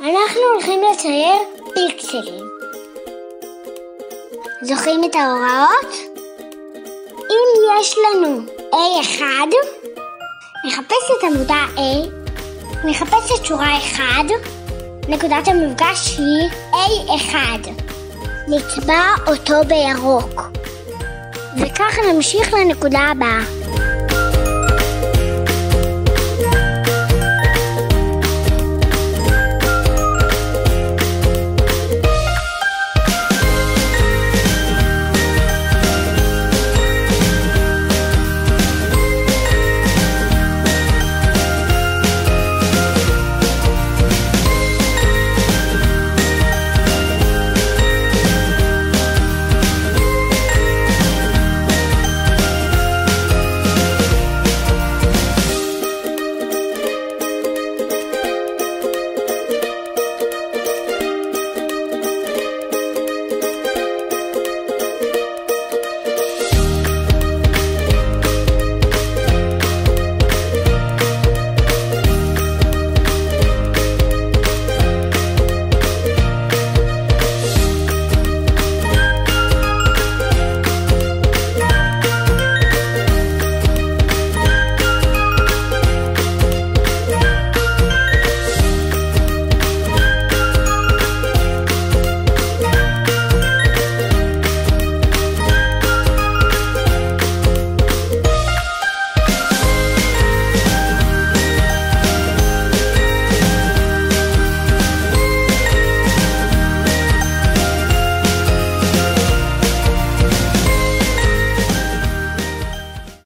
אנחנו הולכים לצייר פיקסלים. זוכרים את ההוראות? אם יש לנו A1, נחפש את עמודה A, נחפש את שורה 1, נקודת המפגש היא A1. נצבע אותו בירוק. וכך נמשיך לנקודה הבאה.